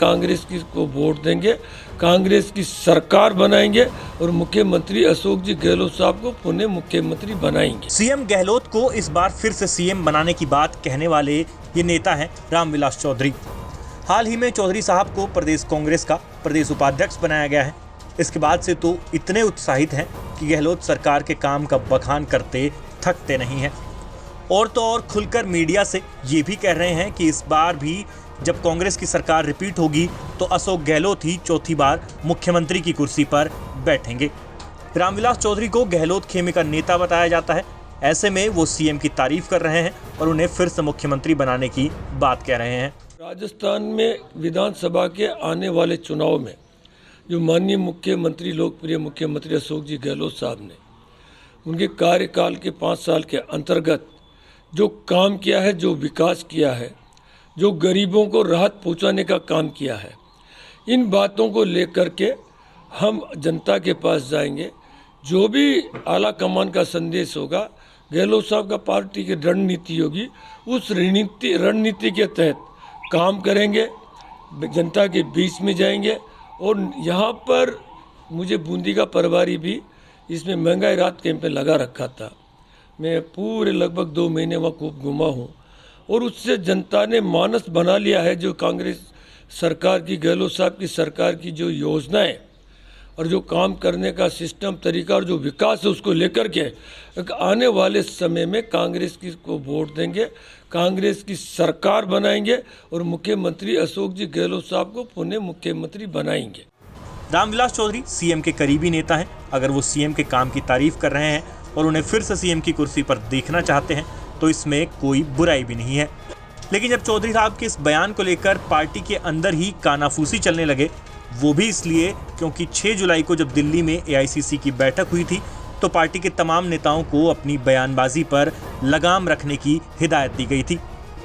कांग्रेस की को वोट देंगे, कांग्रेस की सरकार बनाएंगे और मुख्यमंत्री अशोक जी गहलोत साहब को पुनः मुख्यमंत्री बनाएंगे। सीएम गहलोत को इस बार फिर से सीएम बनाने की बात कहने वाले ये नेता हैं रामविलास चौधरी। हाल ही में चौधरी साहब को प्रदेश कांग्रेस का प्रदेश उपाध्यक्ष बनाया गया है। इसके बाद से तो इतने उत्साहित हैं कि गहलोत सरकार के काम का बखान करते थकते नहीं हैं। और तो और खुलकर मीडिया से ये भी कह रहे हैं कि इस बार भी जब कांग्रेस की सरकार रिपीट होगी तो अशोक गहलोत ही चौथी बार मुख्यमंत्री की कुर्सी पर बैठेंगे। रामविलास चौधरी को गहलोत खेमे का नेता बताया जाता है। ऐसे में वो सीएम की तारीफ कर रहे हैं और उन्हें फिर से मुख्यमंत्री बनाने की बात कह रहे हैं। राजस्थान में विधानसभा के आने वाले चुनाव में जो माननीय मुख्यमंत्री, लोकप्रिय मुख्यमंत्री अशोक जी गहलोत साहब ने उनके कार्यकाल के 5 साल के अंतर्गत जो काम किया है, जो विकास किया है, जो गरीबों को राहत पहुंचाने का काम किया है, इन बातों को लेकर के हम जनता के पास जाएंगे। जो भी आला कमान का संदेश होगा, गहलोत साहब का पार्टी की रणनीति होगी, उस रणनीति के तहत काम करेंगे, जनता के बीच में जाएंगे। और यहाँ पर मुझे बूंदी का प्रभारी भी इसमें महंगाई राहत कैंप में लगा रखा था। मैं पूरे लगभग 2 महीने वहाँ खूब घुमा हूँ और उससे जनता ने मानस बना लिया है। जो कांग्रेस सरकार की, गहलोत साहब की सरकार की जो योजनाएं और जो काम करने का सिस्टम, तरीका और जो विकास है, उसको लेकर के आने वाले समय में कांग्रेस की को वोट देंगे, कांग्रेस की सरकार बनाएंगे और मुख्यमंत्री अशोक जी गहलोत साहब को पुनः मुख्यमंत्री बनाएंगे। रामविलास चौधरी सीएम के करीबी नेता हैं। अगर वो सीएम के काम की तारीफ कर रहे हैं और उन्हें फिर से सीएम की कुर्सी पर देखना चाहते हैं तो इसमें कोई बुराई भी नहीं है। लेकिन जब चौधरी साहब के इस बयान को लेकर पार्टी के अंदर ही कानाफूसी चलने लगे, वो भी इसलिए क्योंकि 6 जुलाई को जब दिल्ली में एआईसीसी की बैठक हुई थी तो पार्टी के तमाम नेताओं को अपनी बयानबाजी पर लगाम रखने की हिदायत दी गई थी।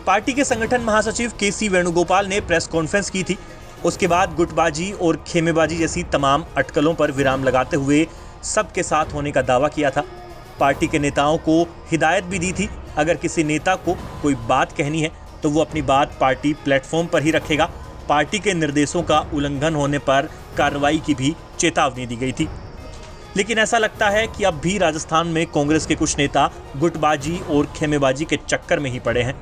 पार्टी के संगठन महासचिव केसी वेणुगोपाल ने प्रेस कॉन्फ्रेंस की थी। उसके बाद गुटबाजी और खेमेबाजी जैसी तमाम अटकलों पर विराम लगाते हुए सबके साथ होने का दावा किया था। पार्टी के नेताओं को हिदायत भी दी थी, अगर किसी नेता को कोई बात कहनी है तो वो अपनी बात पार्टी प्लेटफॉर्म पर ही रखेगा। पार्टी के निर्देशों का उल्लंघन होने पर कार्रवाई की भी चेतावनी दी गई थी। लेकिन ऐसा लगता है कि अब भी राजस्थान में कांग्रेस के कुछ नेता गुटबाजी और खेमेबाजी के चक्कर में ही पड़े हैं,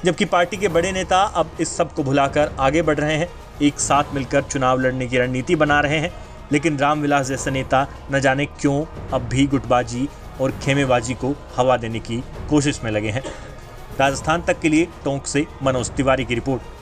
जबकि पार्टी के बड़े नेता अब इस सब को भुलाकर आगे बढ़ रहे हैं, एक साथ मिलकर चुनाव लड़ने की रणनीति बना रहे हैं। लेकिन रामविलास जैसे नेता न जाने क्यों अब भी गुटबाजी और खेमेबाजी को हवा देने की कोशिश में लगे हैं। राजस्थान तक के लिए टोंक से मनोज तिवारी की रिपोर्ट।